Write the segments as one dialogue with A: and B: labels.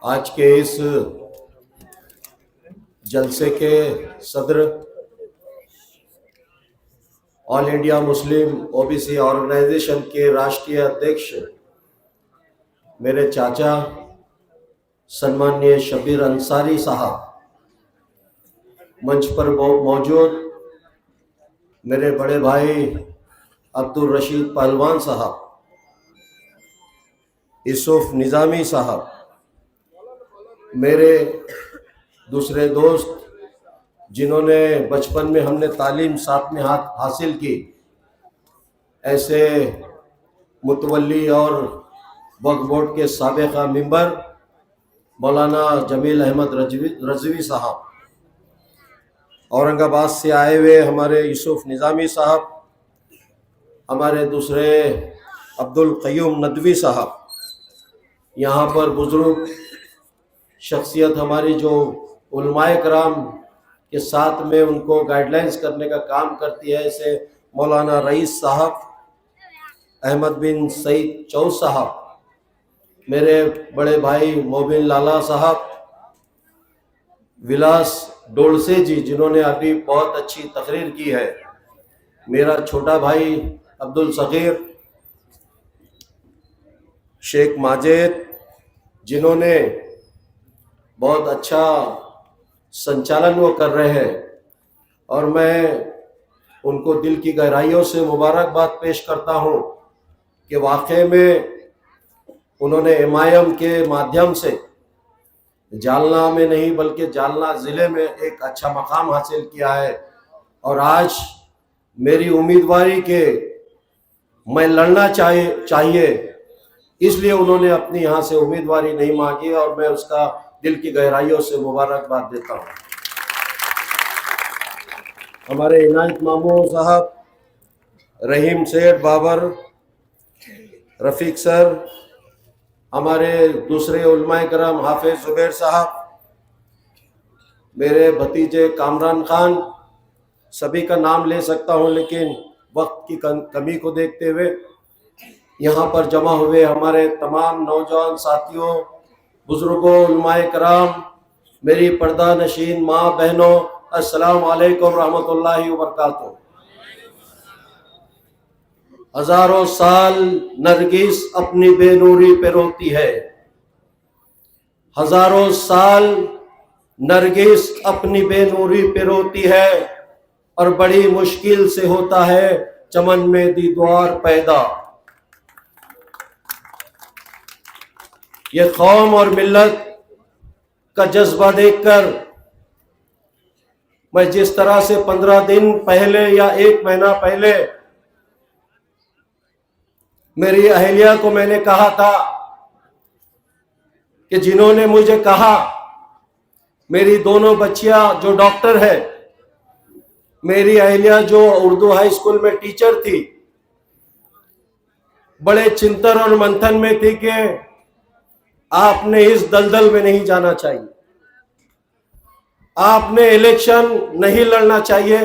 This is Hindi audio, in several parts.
A: आज के इस जलसे के सदर all India Muslim OBC organisation के राष्ट्रीय अध्यक्ष मेरे चाचा सम्माननीय शबीर अंसारी साहब, मंच पर मौजूद मेरे बड़े भाई अब्दुल रशीद पहलवान साहब, यूसुफ निज़ामी साहब, मेरे दूसरे दोस्त जिन्होंने बचपन में हमने तालीम साथ में हासिल की, ऐसे मुतवल्ली और वक्फ बोर्ड के साबिक़ा मेंबर मौलाना जमील अहमद रजवी साहब, औरंगाबाद से आए हुए हमारे यूसुफ निज़ामी साहब, हमारे दूसरे अब्दुल क़य्यूम नदवी साहब, यहाँ पर बुज़ुर्ग शख्सियत हमारी जो उलमाए कराम के साथ में उनको गाइडलाइंस करने का काम करती है, ऐसे मौलाना रईस साहब, अहमद बिन सईद चौ साहब, मेरे बड़े भाई मोबिन लाला साहब, विलास डोलसे जी जिन्होंने अभी बहुत अच्छी तकरीर की है, मेरा छोटा भाई अब्दुल सगीर, शेख माजिद जिन्होंने बहुत अच्छा संचालन वो कर रहे हैं, और मैं उनको दिल की गहराइयों से मुबारकबाद पेश करता हूँ कि वाकई में उन्होंने एमआईएम के माध्यम से जालना में नहीं बल्कि जालना ज़िले में एक अच्छा मकाम हासिल किया है। और आज मेरी उम्मीदवारी के मैं लड़ना चाहिए इसलिए उन्होंने अपनी यहाँ से उम्मीदवारी नहीं मांगी, और मैं उसका दिल की गहराइयों से मुबारकबाद देता हूँ। हमारे इनायत मामू साहब, रहीम सेठ बाबर, रफ़ीक सर, हमारे दूसरे उलमाए कराम हाफिज जुबैर साहब, मेरे भतीजे कामरान खान, सभी का नाम ले सकता हूँ लेकिन वक्त की कमी को देखते हुए यहाँ पर जमा हुए हमारे तमाम नौजवान साथियों, बुजुर्गों, उलमाए कराम, मेरी पर्दा नशीन माँ बहनों, अस्सलाम वालेकुम रहमतुल्लाहि व बरकातुहू। हजारों साल नरगिस अपनी बेनूरी पे रोती है, हजारों साल नरगिस अपनी बेनूरी पे रोती है, और बड़ी मुश्किल से होता है चमन में दीदार पैदा। ये कौम और मिल्लत का जज्बा देखकर मैं जिस तरह से 15 दिन पहले या 1 महीना पहले मेरी अहलिया को मैंने कहा था कि जिन्होंने मुझे कहा, मेरी दोनों बच्चियां जो डॉक्टर है, मेरी अहलिया जो उर्दू हाई स्कूल में टीचर थी, बड़े चिंतन और मंथन में थी कि आपने इस दलदल में नहीं जाना चाहिए, आपने इलेक्शन नहीं लड़ना चाहिए।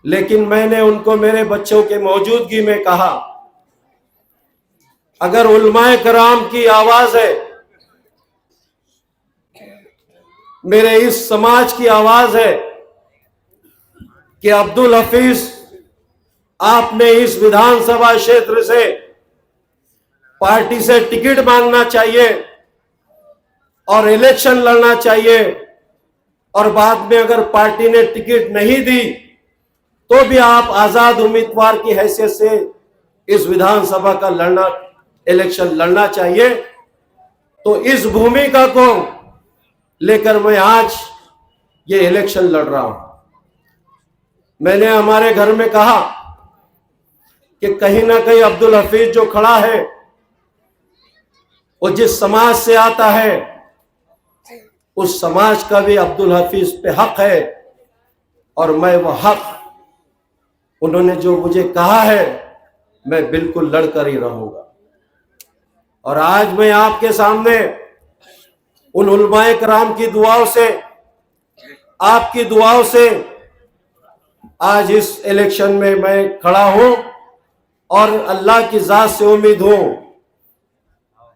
A: लेकिन मैंने उनको मेरे बच्चों के मौजूदगी में कहा, अगर उलमाए कराम की आवाज है, मेरे इस समाज की आवाज है कि अब्दुल हफीज, आपने इस विधानसभा क्षेत्र से पार्टी से टिकट मांगना चाहिए और इलेक्शन लड़ना चाहिए, और बाद में अगर पार्टी ने टिकट नहीं दी तो भी आप आजाद उम्मीदवार की हैसियत से इस विधानसभा का इलेक्शन लड़ना चाहिए। तो इस भूमिका को लेकर मैं आज ये इलेक्शन लड़ रहा हूं। मैंने हमारे घर में कहा कि कहीं ना कहीं अब्दुल हफीज जो खड़ा है वो जिस समाज से आता है, उस समाज का भी अब्दुल हफीज पे हक है, और मैं वो हक, उन्होंने जो मुझे कहा है, मैं बिल्कुल लड़कर ही रहूंगा। और आज मैं आपके सामने उन उलमाए कराम की दुआओं से, आपकी दुआओं से आज इस इलेक्शन में मैं खड़ा हूं, और अल्लाह की जात से उम्मीद हूं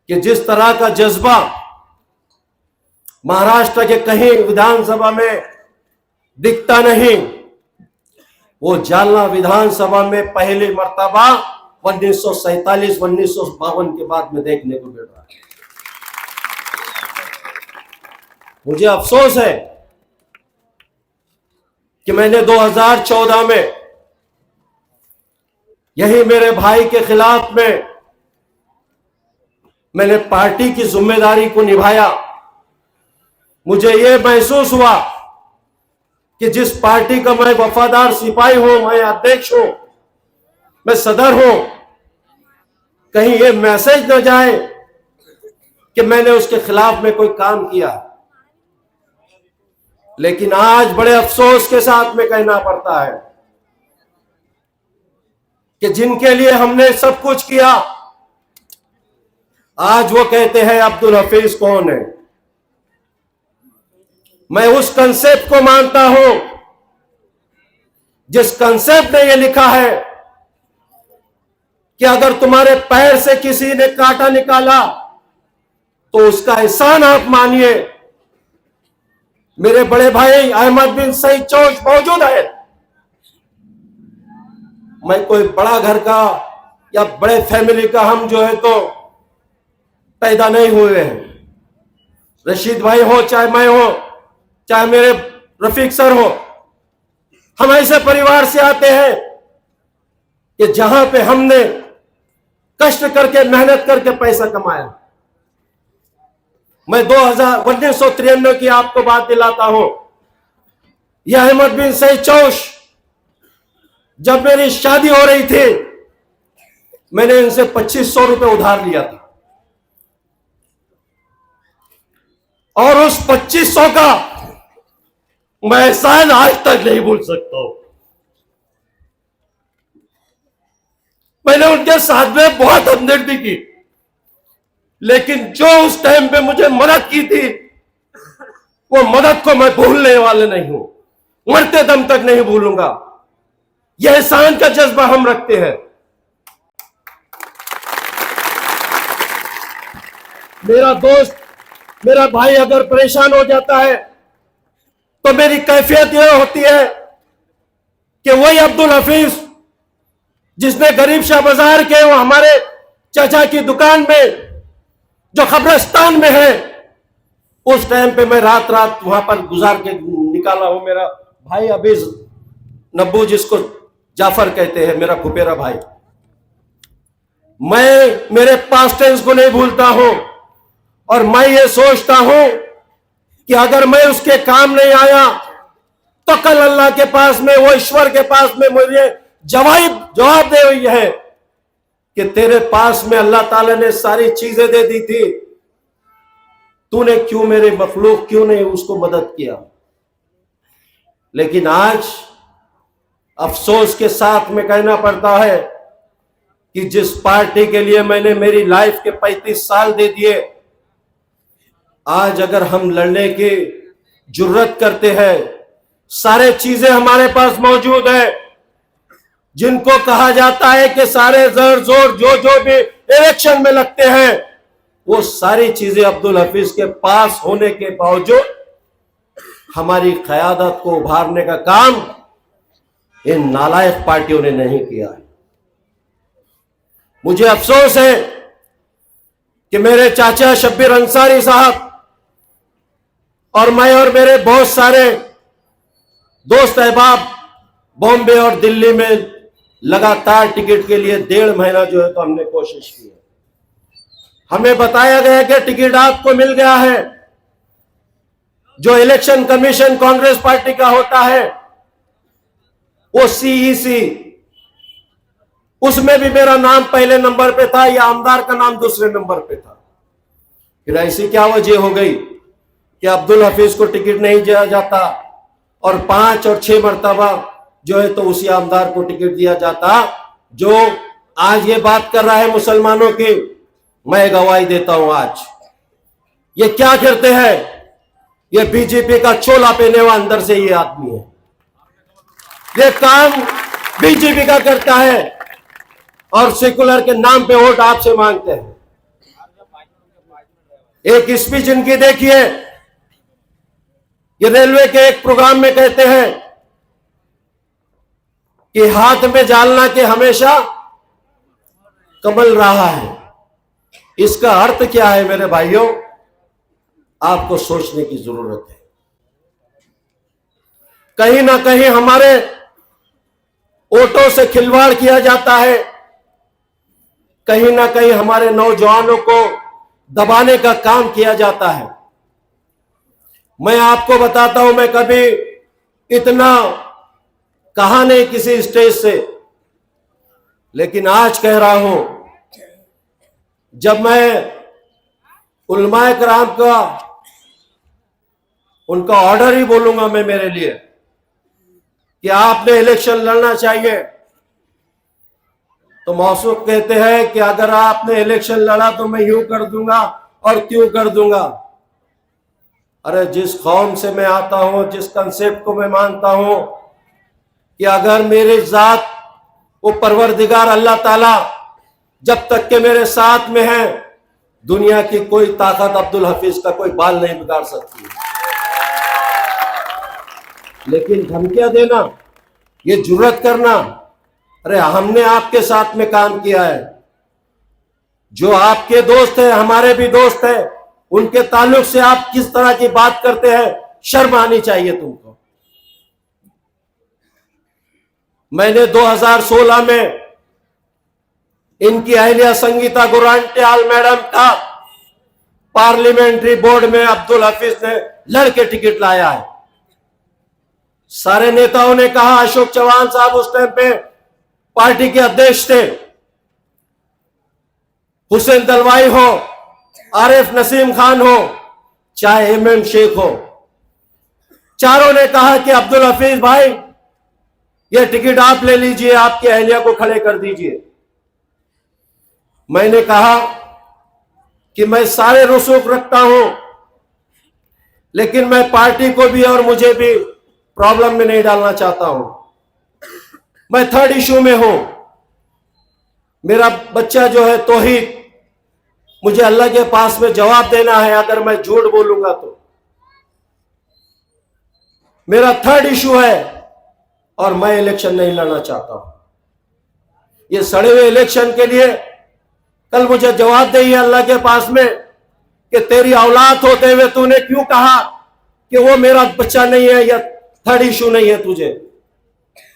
A: कि जिस तरह का जज्बा महाराष्ट्र के कहीं विधानसभा में दिखता नहीं, वो जालना विधानसभा में पहली मर्तबा 1947-1952 के बाद में देखने को मिल रहा है। मुझे अफसोस है कि मैंने 2014 में यही मेरे भाई के खिलाफ में मैंने पार्टी की जिम्मेदारी को निभाया। मुझे यह महसूस हुआ कि जिस पार्टी का मैं वफादार सिपाही हूं, मैं अध्यक्ष हूं, मैं सदर हूं, कहीं यह मैसेज न जाए कि मैंने उसके खिलाफ में कोई काम किया। लेकिन आज बड़े अफसोस के साथ में कहना पड़ता है कि जिनके लिए हमने सब कुछ किया, आज वो कहते हैं अब्दुल हफीज कौन है। मैं उस कंसेप्ट को मानता हूं जिस कंसेप्ट ने यह लिखा है कि अगर तुम्हारे पैर से किसी ने कांटा निकाला तो उसका एहसान आप मानिए। मेरे बड़े भाई अहमद बिन सईद चौश मौजूद है। मैं कोई बड़ा घर का या बड़े फैमिली का हम जो है तो पैदा नहीं हुए हैं। रशीद भाई हो, चाहे मैं हो, चाहे मेरे रफीक सर हो, हम ऐसे परिवार से आते हैं कि जहां पे हमने कष्ट करके मेहनत करके पैसा कमाया। मैं 1993 की आपको बात दिलाता हूं। यह अहमद बिन सईद चौश, जब मेरी शादी हो रही थी, मैंने इनसे 2500 रुपए उधार लिया था और उस 2500 का मैं एहसान आज तक नहीं भूल सकता हूं। मैंने उनके साथ में बहुत हमदर्दी की, लेकिन जो उस टाइम पे मुझे मदद की थी, वो मदद को मैं भूलने वाले नहीं हूं, मरते दम तक नहीं भूलूंगा। यह एहसान का जज्बा हम रखते हैं। मेरा दोस्त, मेरा भाई अगर परेशान हो जाता है तो मेरी कैफियत यह होती है कि वही अब्दुल हफीज जिसने गरीब शाह बाजार के वो हमारे चाचा की दुकान में जो कब्रिस्तान में है, उस टाइम पे मैं रात रात वहां पर गुजार के निकाला हूं। मेरा भाई अबीज नब्बू, जिसको जाफर कहते हैं, मेरा फुफेरा भाई, मैं मेरे पास्ट टेंस को नहीं भूलता हूं और मैं ये सोचता हूं कि अगर मैं उसके काम नहीं आया तो कल अल्लाह के पास में, वो ईश्वर के पास में मुझे जवाब दे हुई है कि तेरे पास में अल्लाह ताला ने सारी चीजें दे दी थी, तूने क्यों मेरे मखलूक क्यों नहीं उसको मदद किया। लेकिन आज अफसोस के साथ में कहना पड़ता है कि जिस पार्टी के लिए मैंने मेरी लाइफ के 35 साल दे दिए, आज अगर हम लड़ने की जुर्रत करते हैं, सारे चीजें हमारे पास मौजूद है, जिनको कहा जाता है कि सारे जर जोर जो भी इलेक्शन में लगते हैं, वो सारी चीजें अब्दुल हफीज के पास होने के बावजूद हमारी क़यादत को उभारने का काम इन नालायक पार्टियों ने नहीं किया है। मुझे अफसोस है कि मेरे चाचा शब्बीर अंसारी साहब और मैं और मेरे बहुत सारे दोस्त अहबाब बॉम्बे और दिल्ली में लगातार टिकट के लिए 1.5 महीना जो है तो हमने कोशिश की है। हमें बताया गया कि टिकट आपको मिल गया है। जो इलेक्शन कमीशन कांग्रेस पार्टी का होता है, वो सीईसी, उसमें भी मेरा नाम पहले नंबर पे था या आमदार का नाम दूसरे नंबर पे था। फिर ऐसी क्या वजह हो गई कि अब्दुल हफीज को टिकट नहीं दिया जाता और 5 और 6 मरतबा जो है तो उसी आमदार को टिकट दिया जाता, जो आज ये बात कर रहा है मुसलमानों की। मैं गवाही देता हूं आज ये क्या करते हैं, ये बीजेपी का चोला पहने हुआ अंदर से ये आदमी है। ये काम बीजेपी का करता है और सेकुलर के नाम पे वोट आपसे मांगते हैं। एक स्पीच इनकी देखिए, ये रेलवे के एक प्रोग्राम में कहते हैं कि हाथ में जालना के हमेशा कमल रहा है। इसका अर्थ क्या है मेरे भाइयों, आपको सोचने की जरूरत है। कहीं ना कहीं हमारे वोटों से खिलवाड़ किया जाता है, कहीं ना कहीं हमारे नौजवानों को दबाने का काम किया जाता है। मैं आपको बताता हूं, मैं कभी इतना कहा नहीं किसी स्टेज से, लेकिन आज कह रहा हूं, जब मैं उलमाए कराम का उनका ऑर्डर ही बोलूंगा मैं मेरे लिए कि आपने इलेक्शन लड़ना चाहिए, तो मौसूफ कहते हैं कि अगर आपने इलेक्शन लड़ा तो मैं यूं कर दूंगा और त्यों कर दूंगा। अरे जिस कौम से मैं आता हूं, जिस कंसेप्ट को मैं मानता हूं कि अगर मेरी जात वो परवरदिगार अल्लाह ताला जब तक के मेरे साथ में है, दुनिया की कोई ताकत अब्दुल हफीज का कोई बाल नहीं बिगाड़ सकती। लेकिन धमकियां देना, ये जुर्रत करना, अरे हमने आपके साथ में काम किया है, जो आपके दोस्त है हमारे भी दोस्त है, उनके ताल्लुक से आप किस तरह की बात करते हैं, शर्म आनी चाहिए तुमको। मैंने 2016 में इनकी अहलिया संगीता गुरांटियाल मैडम का पार्लियामेंट्री बोर्ड में अब्दुल हफीज ने लड़के टिकट लाया है। सारे नेताओं ने कहा, अशोक चौहान साहब उस टाइम पे पार्टी के अध्यक्ष थे, हुसैन दलवाई हो, आरिफ नसीम खान हो, चाहे एमएम शेख हो, चारों ने कहा कि अब्दुल हफीज भाई ये टिकट आप ले लीजिए, आपकी अहलिया को खड़े कर दीजिए। मैंने कहा कि मैं सारे रसूख रखता हूं, लेकिन मैं पार्टी को भी और मुझे भी प्रॉब्लम में नहीं डालना चाहता हूं। मैं थर्ड इशू में हूं। मेरा बच्चा जो है तौहीद, मुझे अल्लाह के पास में जवाब देना है अगर मैं झूठ बोलूंगा तो। मेरा थर्ड इशू है और मैं इलेक्शन नहीं लड़ना चाहता हूं। ये सड़े हुए इलेक्शन के लिए कल मुझे जवाब दे अल्लाह के पास में कि तेरी औलाद होते हुए तूने क्यों कहा कि वो मेरा बच्चा नहीं है या थर्ड इशू नहीं है तुझे।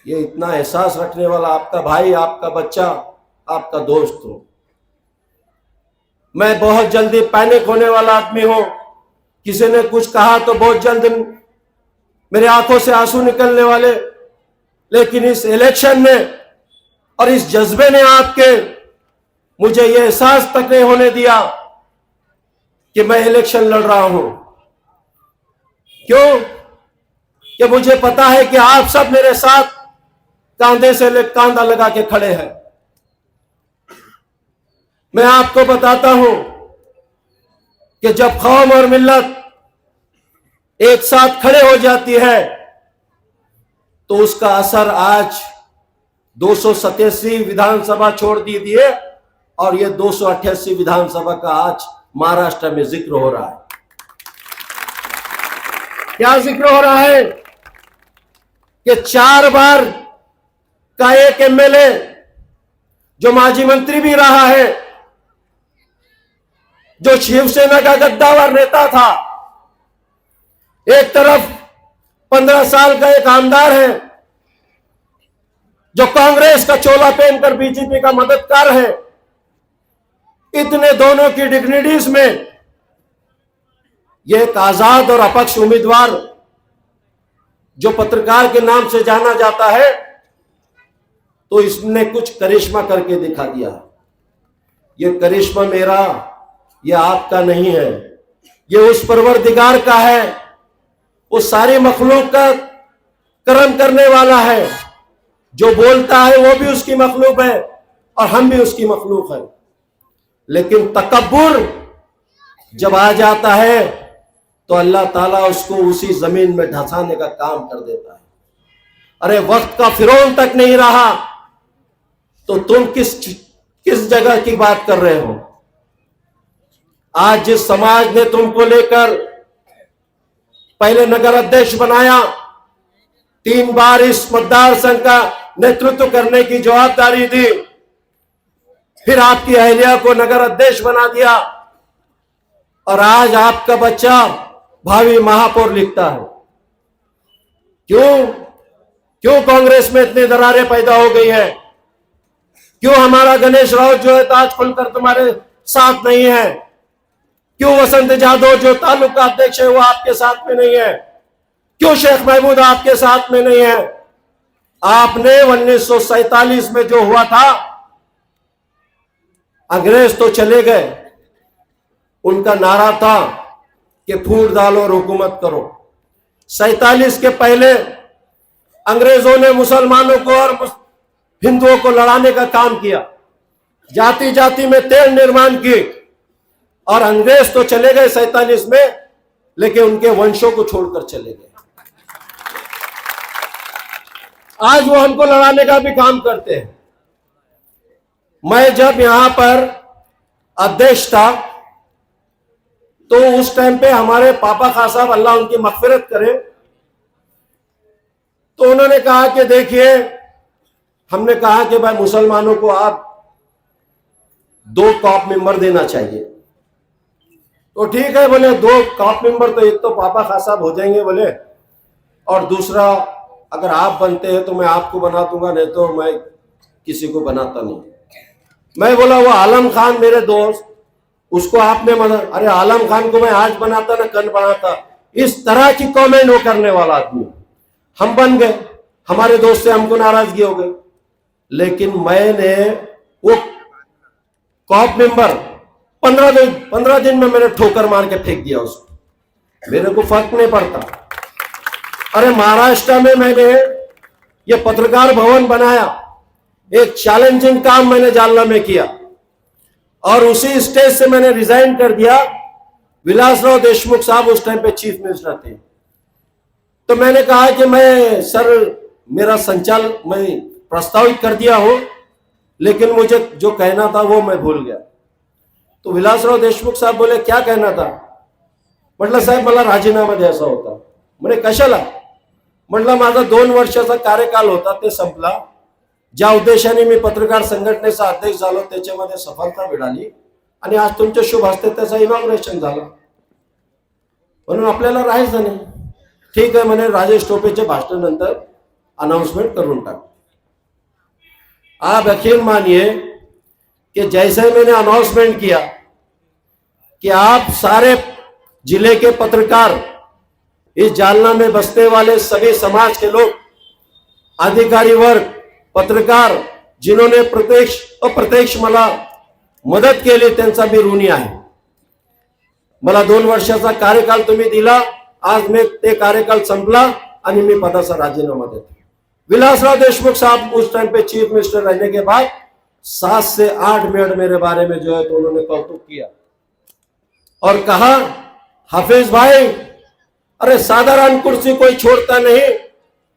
A: ये इतना एहसास रखने वाला आपका भाई, आपका बच्चा, आपका दोस्त हो। मैं बहुत जल्दी पैनिक होने वाला आदमी हूं। किसी ने कुछ कहा तो बहुत जल्द मेरे आंखों से आंसू निकलने वाले, लेकिन इस इलेक्शन ने और इस जज्बे ने आपके मुझे यह एहसास तक नहीं होने दिया कि मैं इलेक्शन लड़ रहा हूं। क्यों? कि मुझे पता है कि आप सब मेरे साथ कांधे से कांधा लगा के खड़े हैं। मैं आपको बताता हूं कि जब कौम और मिल्लत एक साथ खड़े हो जाती है तो उसका असर आज 287 विधानसभा छोड़ दीजिए और ये 288 विधानसभा का आज महाराष्ट्र में जिक्र हो रहा है। क्या जिक्र हो रहा है कि 4 बार का एक एमएलए जो माजी मंत्री भी रहा है, जो शिवसेना का गद्दावर नेता था, एक तरफ 15 साल का एक आमदार है जो कांग्रेस का चोला पहनकर बीजेपी का मददगार है। इतने दोनों की डिग्निटीज में यह एक आजाद और अपक्ष उम्मीदवार जो पत्रकार के नाम से जाना जाता है, तो इसने कुछ करिश्मा करके दिखा दिया। यह करिश्मा मेरा, यह आपका नहीं है, यह उस परवरदिगार का है। वो सारी मखलूक का कर्म करने वाला है। जो बोलता है वो भी उसकी मखलूक है और हम भी उसकी मखलूक है। लेकिन तकब्बुर जब आ जाता है तो अल्लाह ताला उसको उसी जमीन में धंसाने का काम कर देता है। अरे वक्त का फिरौन तक नहीं रहा तो तुम किस जगह की बात कर रहे हो? आज जिस समाज ने तुमको लेकर पहले नगर अध्यक्ष बनाया, 3 बार इस मतदार संघ का नेतृत्व करने की जवाबदारी दी, फिर आपकी अहलिया को नगर अध्यक्ष बना दिया, और आज आपका बच्चा भावी महापौर लिखता है। क्यों कांग्रेस में इतनी दरारें पैदा हो गई है? क्यों हमारा गणेश राउत जो है ताज खुलकर तुम्हारे साथ नहीं है? क्यों वसंत जाधव जो तालुका अध्यक्ष है वो आपके साथ में नहीं है? क्यों शेख महमूद आपके साथ में नहीं है? आपने 1947 में जो हुआ था, अंग्रेज तो चले गए, उनका नारा था कि फूट डालो और हुकूमत करो। 47 के पहले अंग्रेजों ने मुसलमानों को और हिंदुओं को लड़ाने का काम किया, जाति जाति में तेल निर्माण की, और अंग्रेज तो चले गए 47 में, लेकिन उनके वंशों को छोड़कर चले गए। आज वो हमको लड़ाने का भी काम करते हैं। मैं जब यहां पर अध्यक्ष था तो उस टाइम पे हमारे पापा खां साहब, अल्लाह उनकी मगफिरत करे, तो उन्होंने कहा कि देखिए, हमने कहा कि भाई मुसलमानों को आप 2 कॉप मेंबर देना चाहिए। तो ठीक है बोले, 2 कॉप मेंबर तो एक तो पापा खां साहब हो जाएंगे बोले, और दूसरा अगर आप बनते हैं तो मैं आपको बना दूंगा, नहीं तो मैं किसी को बनाता नहीं। मैं बोला वो आलम खान मेरे दोस्त, उसको आपने मना, अरे आलम खान को मैं आज बनाता ना कल बनाता। इस तरह की कमेंट वो करने वाला आदमी। हम बन गए, हमारे दोस्त से हमको नाराजगी हो गई, लेकिन मैंने वो कॉप मेंबर 15 दिन में मैंने ठोकर मार के फेंक दिया उसको, मेरे को फर्क नहीं पड़ता। अरे महाराष्ट्र में मैंने ये पत्रकार भवन बनाया, एक चैलेंजिंग काम मैंने जालना में किया, और उसी स्टेज से मैंने रिजाइन कर दिया। विलासराव देशमुख साहब उस टाइम पे चीफ मिनिस्टर थे। तो मैंने कहा कि मैं सर, मेरा संचालन मैं प्रस्तावित कर दिया हूं, लेकिन मुझे जो कहना था वो मैं भूल गया। तो विलासराव देशमुख साहब बोले क्या कहना था? म्हटलं साहेब मला राजीनामा द्यायचा होता. म्हणे कशाला? म्हटलं माझा 2 वर्षाचा कार्यकाल होता, ते संपला. ज्या उद्देशाने मी पत्रकार संघटनेचा अध्यक्ष झालो त्याच्यामध्ये सफलता मिळाली, आणि आज तुमच्या शुभ हस्ते त्याचा इनॉग्रेशन झालं, म्हणून आपल्याला राहायचं नाही. ठीक आहे म्हणे, राजेश टोपेच्या भाषणानंतर अनाउंसमेंट करून टाक. आप यकीन मानिए कि जैसे मैंने अनाउंसमेंट किया कि आप सारे जिले के पत्रकार, इस जालना में बसने वाले सभी समाज के लोग, अधिकारी वर्ग, पत्रकार, जिन्होंने प्रत्यक्ष अप्रत्यक्ष मला मदत केली त्यांचा मी ऋणी आहे. मला 2 वर्षाचा कार्यकाल तुम्ही दिला, आज मी ते कार्यकाल संपला आणि मी पदाचा राजीनामा देतो. विलासराव देशमुख साहब उस टाइम पे चीफ मिनिस्टर रहने के बाद 7 से 8 मिनट मेरे बारे में जो है तो उन्होंने कौतुक किया और कहा, हाफिज भाई, अरे साधारण कुर्सी कोई छोड़ता नहीं,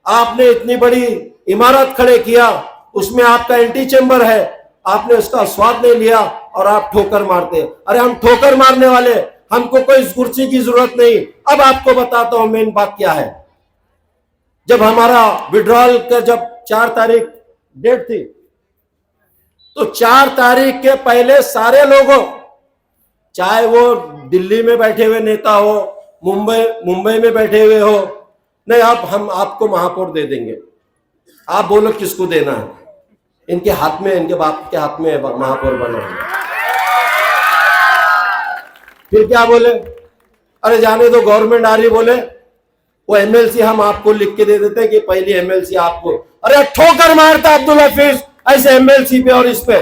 A: आपने इतनी बड़ी इमारत खड़े किया, उसमें आपका एंटी चेंबर है, आपने उसका स्वाद नहीं लिया और आप ठोकर मारते. अरे हम ठोकर मारने वाले, हमको कोई कुर्सी की जरूरत नहीं. अब आपको बताता हूं मेन बात क्या है. जब हमारा विड्रॉल का जब 4 तारीख डेट थी, तो 4 तारीख के पहले सारे लोगों, चाहे वो दिल्ली में बैठे हुए नेता हो, मुंबई में बैठे हुए हो, नहीं अब हम आपको महापौर दे देंगे, आप बोलो किसको देना है. इनके हाथ में, इनके बाप के हाथ में महापौर बना है. फिर क्या बोले, अरे जाने दो, गवर्नमेंट आ रही, बोले वो एमएलसी हम आपको लिख के दे देते कि पहली एमएलसी आपको. अरे ठोकर मारता अब्दुल हफीज ऐसे एमएलसी पे और इस पे.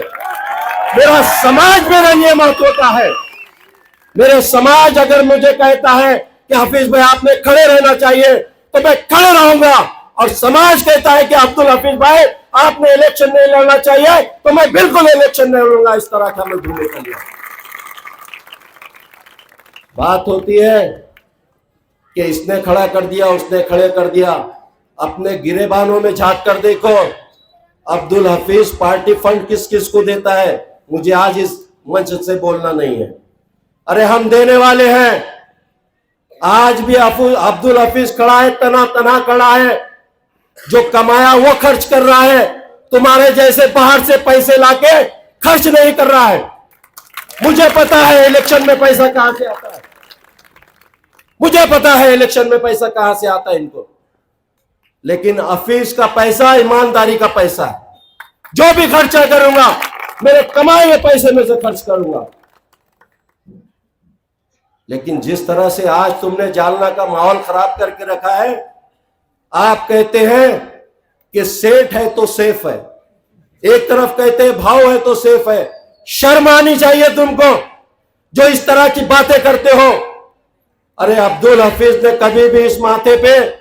A: मेरा समाज मेरा नियम होता है. मेरे समाज अगर मुझे कहता है कि हफीज भाई आपने खड़े रहना चाहिए, तो मैं खड़े रहूंगा. और समाज कहता है कि अब्दुल हफीज भाई आपने इलेक्शन नहीं लड़ना चाहिए, तो मैं बिल्कुल इलेक्शन नहीं लड़ूंगा. इस तरह का मैं घूमने का लिया. बात होती है कि इसने खड़ा कर दिया, उसने खड़े कर दिया. अपने गिरेबानों में झांक कर देखो, अब्दुल हफीज पार्टी फंड किस किस को देता है. मुझे आज इस मंच से बोलना नहीं है, अरे हम देने वाले हैं। आज भी अब्दुल हफीज खड़ा है, तना तना खड़ा है, जो कमाया वो खर्च कर रहा है। तुम्हारे जैसे बाहर से पैसे लाके खर्च नहीं कर रहा है। मुझे पता है इलेक्शन में पैसा कहां से आता है, मुझे पता है इलेक्शन में पैसा कहां से आता है इनको। लेकिन हफीज का पैसा ईमानदारी का पैसा है। जो भी खर्चा करूंगा मेरे कमाए हुए पैसे में से खर्च करूंगा। लेकिन जिस तरह से आज तुमने जालना का माहौल खराब करके रखा है, आप कहते हैं कि सेठ है तो सेफ है, एक तरफ कहते हैं भाव है तो सेफ है। शर्म आनी चाहिए तुमको जो इस तरह की बातें करते हो। अरे अब्दुल हफीज ने कभी भी इस माथे पे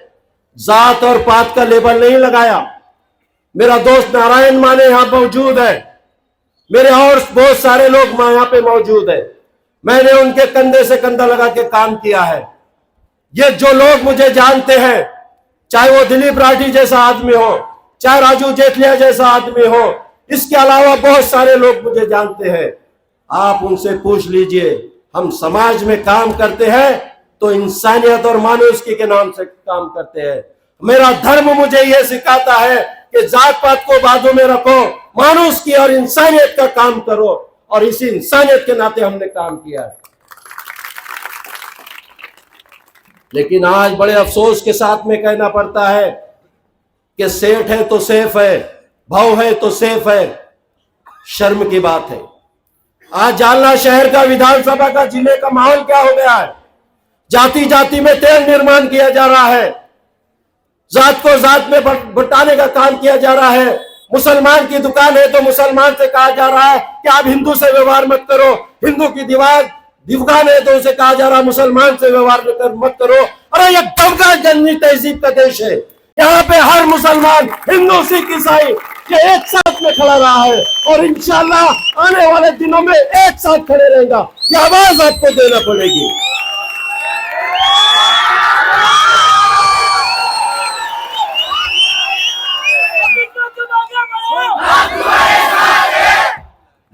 A: जात और पात का लेबल नहीं लगाया। मेरा दोस्त नारायण माने यहां मौजूद है, मेरे और बहुत सारे लोग यहां पे मौजूद है। मैंने उनके कंधे से कंधा लगा के काम किया है। ये जो लोग मुझे जानते हैं, चाहे वो दिलीप राठी जैसा आदमी हो, चाहे राजू जेठलिया जैसा आदमी हो, इसके अलावा बहुत सारे लोग मुझे जानते हैं। आप उनसे पूछ लीजिए, हम समाज में काम करते हैं तो इंसानियत और मानुषकी के नाम से काम करते हैं। मेरा धर्म मुझे यह सिखाता है कि जात पात को बाजू में रखो, मानुषकी और इंसानियत का काम करो, और इसी इंसानियत के नाते हमने काम किया है। लेकिन आज बड़े अफसोस के साथ में कहना पड़ता है कि सेठ है तो सेफ है, भाव है तो सेफ है। शर्म की बात है। आज जालना शहर का, विधानसभा का, जिले का माहौल क्या हो गया है? जाति जाति में तेल निर्माण किया जा रहा है, जात को जात में बंटाने का काम किया जा रहा है। मुसलमान की दुकान है तो मुसलमान से कहा जा रहा है कि आप हिंदू से व्यवहार मत करो। हिंदू की दुकान है तो उसे कहा जा रहा है मुसलमान से व्यवहार मत करो। अरे ये दबका जंगी तहजीब का देश है। यहाँ पे हर मुसलमान, हिंदू, सिख, ईसाई ये एक साथ में खड़ा रहा है और इंशाल्लाह आने वाले दिनों में एक साथ खड़े रहेगा। ये आवाज आपको देना पड़ेगी।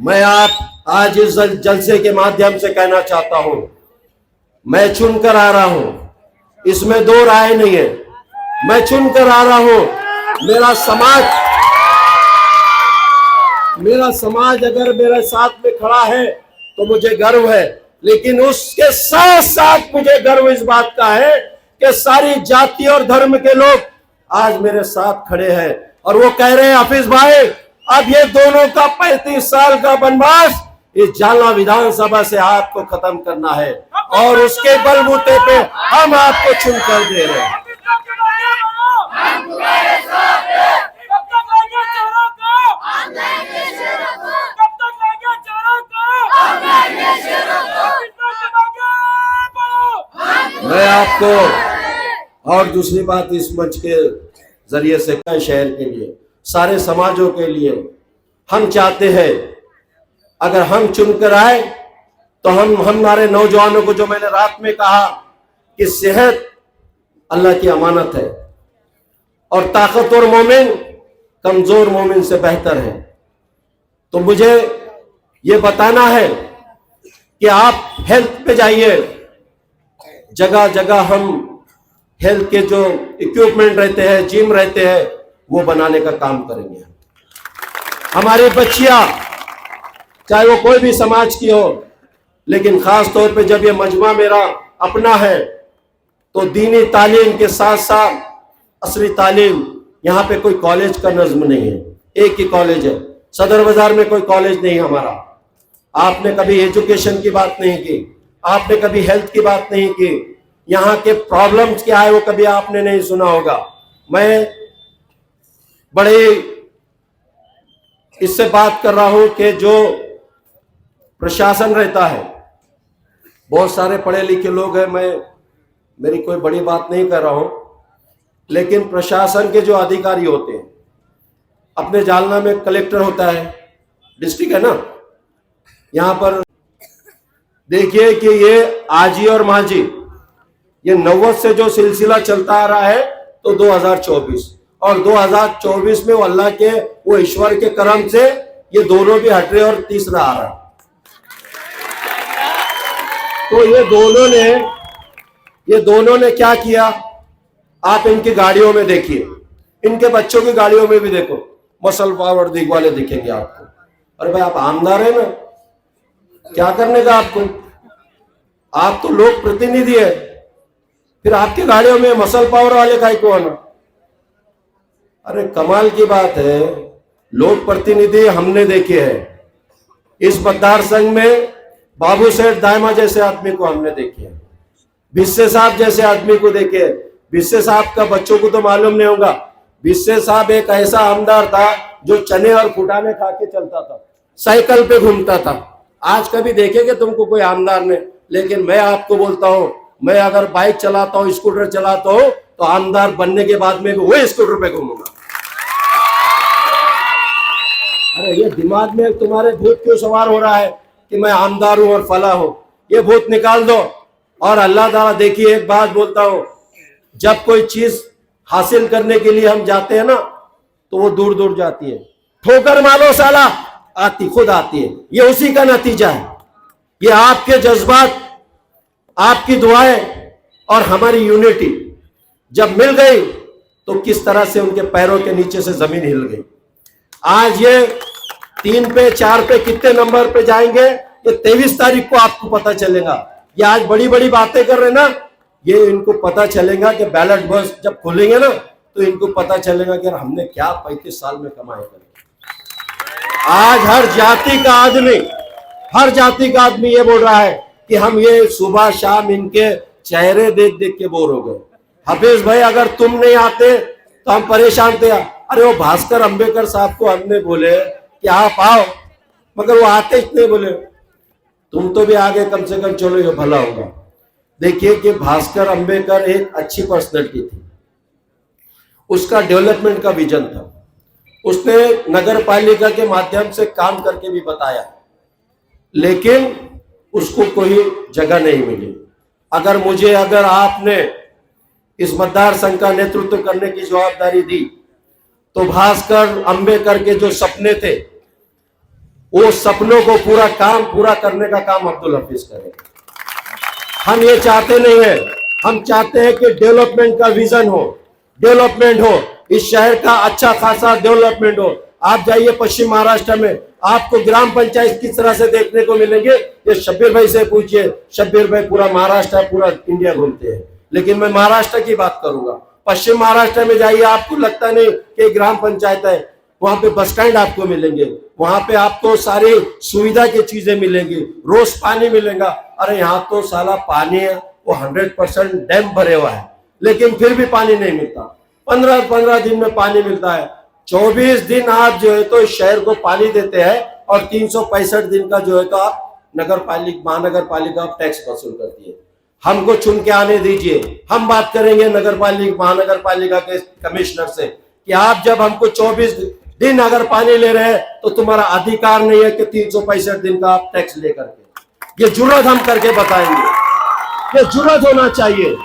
A: मैं आप आज इस जलसे के माध्यम से कहना चाहता हूं, मैं चुनकर आ रहा हूं, इसमें दो राय नहीं है। मैं चुनकर आ रहा हूं। मेरा समाज अगर मेरे साथ में खड़ा है तो मुझे गर्व है, लेकिन उसके साथ साथ मुझे गर्व इस बात का है कि सारी जाति और धर्म के लोग आज मेरे साथ खड़े हैं और वो कह रहे हैं हफीज भाई, अब ये दोनों का 35 साल का वनवास इस जालना विधानसभा से आपको खत्म करना है और उसके बलबूते पे हम आपको चुनकर दे रहे हैं। मैं आपको और दूसरी बात इस मंच के जरिए से शहर के लिए, सारे समाजों के लिए हम चाहते हैं, अगर हम चुनकर आए तो हम हमारे नौजवानों को, जो मैंने रात में कहा कि सेहत अल्लाह की अमानत है और ताकतवर मोमिन कमजोर मोमिन से बेहतर है, तो मुझे ये बताना है कि आप हेल्थ पे जाइए। जगह जगह हम हेल्थ के जो इक्विपमेंट रहते हैं, जिम रहते हैं, वो बनाने का काम करेंगे। हमारी बच्चियां, चाहे वो कोई भी समाज की हो, लेकिन खास तौर पे जब ये मजमा मेरा अपना है तो दीनी तालीम के साथ साथ असली तालीम, यहाँ पे कोई कॉलेज का नज्म नहीं है, एक ही कॉलेज है। सदर बाजार में कोई कॉलेज नहीं हमारा। आपने कभी एजुकेशन की बात नहीं की, आपने कभी हेल्थ की बात नहीं की, यहाँ के प्रॉब्लम्स क्या है वो कभी आपने नहीं सुना होगा। मैं बड़े इससे बात कर रहा हूं कि जो प्रशासन रहता है, बहुत सारे पढ़े लिखे लोग हैं, मैं मेरी कोई बड़ी बात नहीं कर रहा हूं, लेकिन प्रशासन के जो अधिकारी होते हैं, अपने जालना में कलेक्टर होता है, डिस्ट्रिक्ट है ना, यहां पर देखिए कि ये आजी और माजी, ये 90 से जो सिलसिला चलता आ रहा है तो 2024 और 2024 में वो अल्लाह के, वो ईश्वर के करम से ये दोनों भी हट रहे और तीसरा आ रहा है। तो ये दोनों ने क्या किया, आप इनकी गाड़ियों में देखिए, इनके बच्चों की गाड़ियों में भी देखो, मसल पावर दिख वाले दिखेंगे आपको। अरे भाई, आप आमदार है ना, क्या करने का आपको? आप तो लोक प्रतिनिधि है, फिर आपकी गाड़ियों में मसल पावर वाले का ही को आना? अरे कमाल की बात है। लोक प्रतिनिधि हमने देखे हैं इस मतदार संघ में, बाबू सेठ दायमा जैसे आदमी को हमने देखे हैं, बिस्से साहब जैसे आदमी को देखे हैं। बिस्से साहब का बच्चों को तो मालूम नहीं होगा, बिस्से साहब एक ऐसा आमदार था जो चने और फुटाने खा के चलता था, साइकिल पे घूमता था। आज कभी देखेंगे तुमको कोई आमदार ने? लेकिन मैं आपको बोलता हूं, मैं अगर बाइक चलाता हूं, स्कूटर चलाता हूं, तो आमदार बनने के बाद में वही स्कूटर पे घूमूंगा। अरे ये दिमाग में तुम्हारे भूत क्यों सवार हो रहा है कि मैं आमदार हूं और फला हूं? ये भूत निकाल दो। और अल्लाह ताला, देखिए एक बात बोलता हूं, जब कोई चीज हासिल करने के लिए हम जाते हैं ना, तो वो दूर दूर जाती है। ठोकर मारो साला, आती खुद आती है। ये उसी का नतीजा है। ये आपके जज्बात, आपकी दुआएं और हमारी यूनिटी जब मिल गई, तो किस तरह से उनके पैरों के नीचे से जमीन हिल गई। आज ये 3 पे 4 पे कितने नंबर पे जाएंगे, ये 23 तारीख को आपको पता चलेगा। ये आज बड़ी बड़ी बातें कर रहे ना, ये इनको पता चलेगा कि बैलेट बॉक्स जब खोलेंगे ना, तो इनको पता चलेगा कि हमने क्या 35 साल में कमाए कर। आज हर जाति का आदमी ये बोल रहा है कि हम ये सुबह शाम इनके चेहरे देख देख के बोर हो गए। हफीज भाई, अगर तुम नहीं आते तो हम परेशान थे। अरे वो भास्कर अंबेडकर साहब को हमने बोले कि आप आओ, मगर वो आते इतने बोले तुम तो भी आगे कम से कम चलो, ये भला होगा। देखिए कि भास्कर अंबेडकर एक अच्छी पर्सनैलिटी थी, उसका डेवलपमेंट का विजन था, उसने नगर पालिका के माध्यम से काम करके भी बताया, लेकिन उसको कोई जगह नहीं मिली। अगर आपने इस मतदार संघ का नेतृत्व करने की जवाबदारी दी, तो भास्कर अंबेडकर के जो सपने थे, वो सपनों को पूरा करने का काम अब्दुल हफीज करेगा। हम ये चाहते नहीं है, हम चाहते हैं कि डेवलपमेंट का विजन हो, डेवलपमेंट हो, इस शहर का अच्छा खासा डेवलपमेंट हो। आप जाइए पश्चिम महाराष्ट्र में, आपको ग्राम पंचायत किस तरह से देखने को मिलेंगे, ये शब्बीर भाई से पूछिए। शब्बीर भाई पूरा महाराष्ट्र, पूरा इंडिया घूमते हैं, लेकिन मैं महाराष्ट्र की बात करूंगा। पश्चिम महाराष्ट्र में जाइए, आपको लगता नहीं कि ग्राम पंचायत है, वहां पे बस स्टैंड आपको मिलेंगे, वहां पे आपको सारी सुविधा की चीजें मिलेंगी, रोज पानी मिलेगा। अरे यहाँ तो साला पानी है वो 100% डैम भरे हुआ है, लेकिन फिर भी पानी नहीं मिलता। 15-15 दिन में पानी मिलता है। 24 दिन आप जो है तो इस शहर को पानी देते हैं, और 365 दिन का जो है तो आप महानगर पालिका टैक्स वसूल करती है। हमको चुन के आने दीजिए, हम बात करेंगे महानगर पालिका के कमिश्नर से कि आप जब हमको 24 दिन अगर पानी ले रहे हैं, तो तुम्हारा अधिकार नहीं है कि 365 दिन का आप टैक्स लेकर के। ये जुर्रत हम करके बताएंगे, ये जुर्रत होना चाहिए।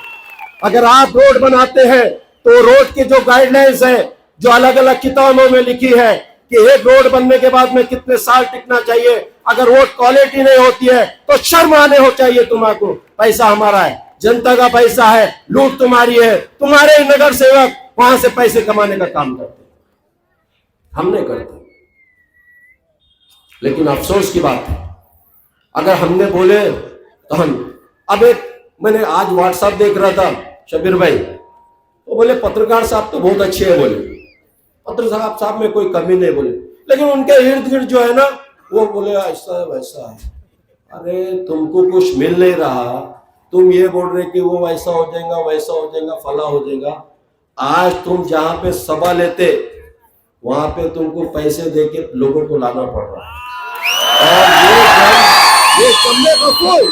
A: अगर आप रोड बनाते हैं, तो रोड के जो गाइडलाइंस है, जो अलग अलग किताबों में लिखी है कि एक रोड बनने के बाद में कितने साल टिकना चाहिए, अगर रोड क्वालिटी नहीं होती है तो शर्म आने हो चाहिए तुम्हारा। पैसा हमारा है, जनता का पैसा है, लूट तुम्हारी है, तुम्हारे नगर सेवक वहां से पैसे कमाने का काम करते, हम नहीं करते। लेकिन अफसोस की बात है, अगर हमने बोले तो मैंने आज व्हाट्सएप देख रहा था, शब्बीर भाई वो बोले पत्रकार साहब तो बहुत अच्छे हैं, बोले पत्रकार साहब में कोई कमी नहीं, बोले लेकिन उनके इर्द गिर्द जो है ना, वो बोले ऐसा है वैसा है। अरे तुमको कुछ मिल नहीं रहा, तुम ये बोल रहे कि वो ऐसा हो जाएगा, वैसा हो जाएगा, फला हो जाएगा। आज तुम जहां पे सभा लेते, वहां पे तुमको पैसे देके लोगों को लाना पड़ रहा है। और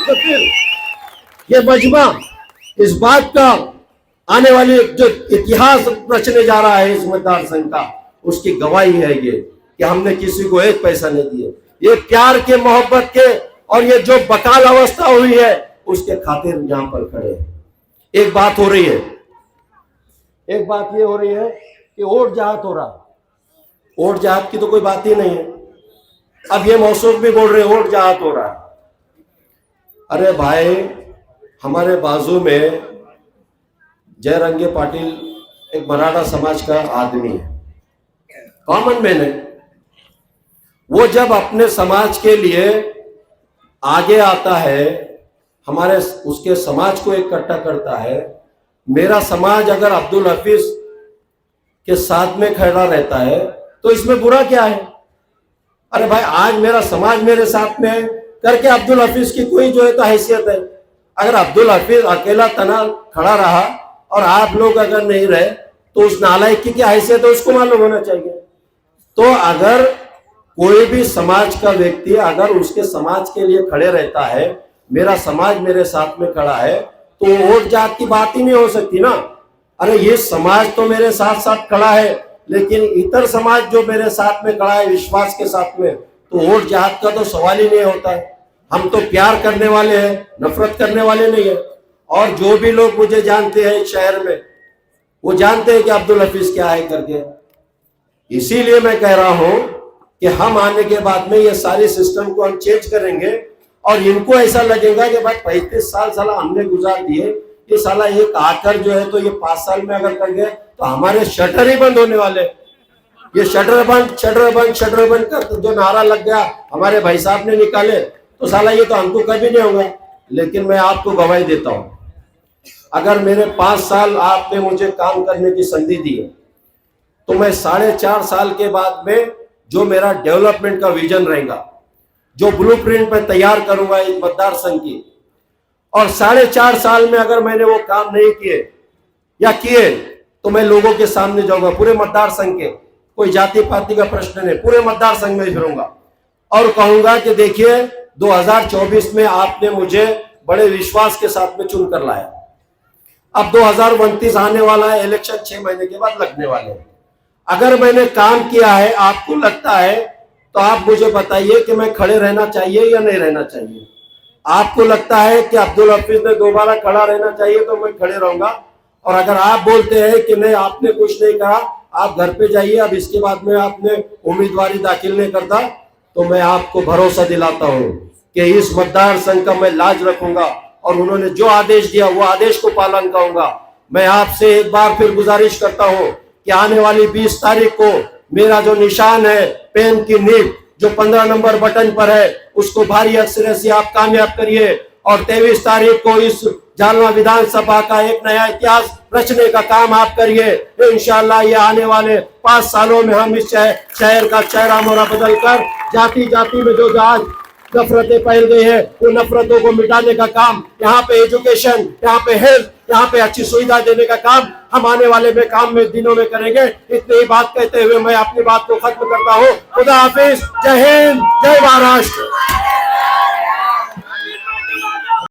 A: ये मजमा इस बात का आने वाली जो इतिहास रचने जा रहा है इस मतदार संघ का, उसकी गवाही है ये कि हमने किसी को एक पैसा नहीं दिया। ये प्यार के, मोहब्बत के, और ये जो बकाल अवस्था हुई है उसके खातिर यहां पर खड़े हैं। एक बात हो रही है, एक बात ये हो रही है कि वोट जहात हो रहा, वोट जहात की तो कोई बात ही नहीं है। अब ये मौसूफ भी बोल रहे वोट जहात हो रहा है। अरे भाई, हमारे बाजू में जयरंगे पाटिल एक मराठा समाज का आदमी है, कॉमन मैन है। वो जब अपने समाज के लिए आगे आता है, हमारे उसके समाज को इकट्ठा करता है। मेरा समाज अगर अब्दुल हफीज के साथ में खड़ा रहता है तो इसमें बुरा क्या है? अरे भाई, आज मेरा समाज मेरे साथ में है करके अब्दुल हफीज की कोई जो है तो हैसियत है। अगर अब्दुल हफीज अकेला तना खड़ा रहा और आप लोग अगर नहीं रहे तो उस नालायक की क्या हैसियत है उसको मालूम होना चाहिए। तो अगर कोई भी समाज का व्यक्ति अगर उसके समाज के लिए खड़े रहता है, मेरा समाज मेरे साथ में खड़ा है, तो वोट जात की बात ही नहीं हो सकती ना। अरे ये समाज तो मेरे साथ साथ खड़ा है, लेकिन इतर समाज जो मेरे साथ में खड़ा है विश्वास के साथ में, तो वोट जात का तो सवाल ही नहीं होता है। हम तो प्यार करने वाले हैं, नफरत करने वाले नहीं है। और जो भी लोग मुझे जानते हैं शहर में, वो जानते हैं कि अब्दुल हफीज क्या है करके। इसीलिए मैं कह रहा हूं कि हम आने के बाद में ये सारी सिस्टम को हम चेंज करेंगे और इनको ऐसा लगेगा कि भाई 35 साल साला हमने गुजार दिए, ये साला एक आकर जो है तो ये 5 साल में अगर कर गए तो हमारे शटर ही बंद होने वाले। ये शटर बंद शटर बंद शटर बंद कर जो नारा लग गया हमारे भाई साहब ने निकाले, तो साला ये तो हमको कभी नहीं होगा। लेकिन मैं आपको गवाही देता हूं, अगर मेरे 5 साल आपने मुझे काम करने की संधि दी है, तो मैं 4.5 साल के बाद में जो मेरा डेवलपमेंट का विजन रहेगा, जो ब्लूप्रिंट मैं तैयार करूंगा इस मतदार संघ की, और 4.5 साल में अगर मैंने वो काम नहीं किए या किए तो मैं लोगों के सामने जाऊंगा, पूरे मतदार संघ के, कोई जाति पाति का प्रश्न नहीं, पूरे मतदार संघ में फिरूंगा और कहूंगा कि देखिए 2024 में आपने मुझे बड़े विश्वास के साथ में चुनकर लाया। अब 2029 आने वाला है, इलेक्शन 6 महीने के बाद लगने वाले हैं। अगर मैंने काम किया है, आपको लगता है, तो आप मुझे बताइए कि मैं खड़े रहना चाहिए या नहीं रहना चाहिए। आपको लगता है कि अब्दुल हफीज ने दोबारा खड़ा रहना चाहिए तो मैं खड़े रहूंगा। और अगर आप बोलते हैं कि नहीं आपने कुछ नहीं कहा, आप घर पे जाइए, अब इसके बाद में आपने उम्मीदवारी दाखिल नहीं करता, तो मैं आपको भरोसा दिलाता हूं कि इस मतदार संघ का मैं लाज रखूंगा और उन्होंने जो आदेश दिया वो आदेश को पालन करूंगा। मैं आपसे एक बार फिर गुजारिश करता हूं कि आने वाली 20 तारीख को मेरा जो निशान है पेन की नीब जो 15 नंबर बटन पर है, उसको भारी अक्षरों से आप कामयाब करिए और 23 तारीख को इस जालना विधानसभा का एक नया इतिहास रचने का काम आप करिए। इंशाल्लाह ये आने वाले 5 सालों में हम इस शहर का चेहरा मोहरा बदल कर जाति जाति में जो आज नफरतें फैल गई है, उन नफरतों को मिटाने का काम, यहाँ पे एजुकेशन, यहाँ पे हेल्थ, यहाँ पे अच्छी सुविधा देने का काम हम आने वाले में काम में दिनों में करेंगे। इतनी ही बात कहते हुए मैं अपनी बात को खत्म करता हूँ। खुदा हाफिज, जय हिंद, जय महाराष्ट्र।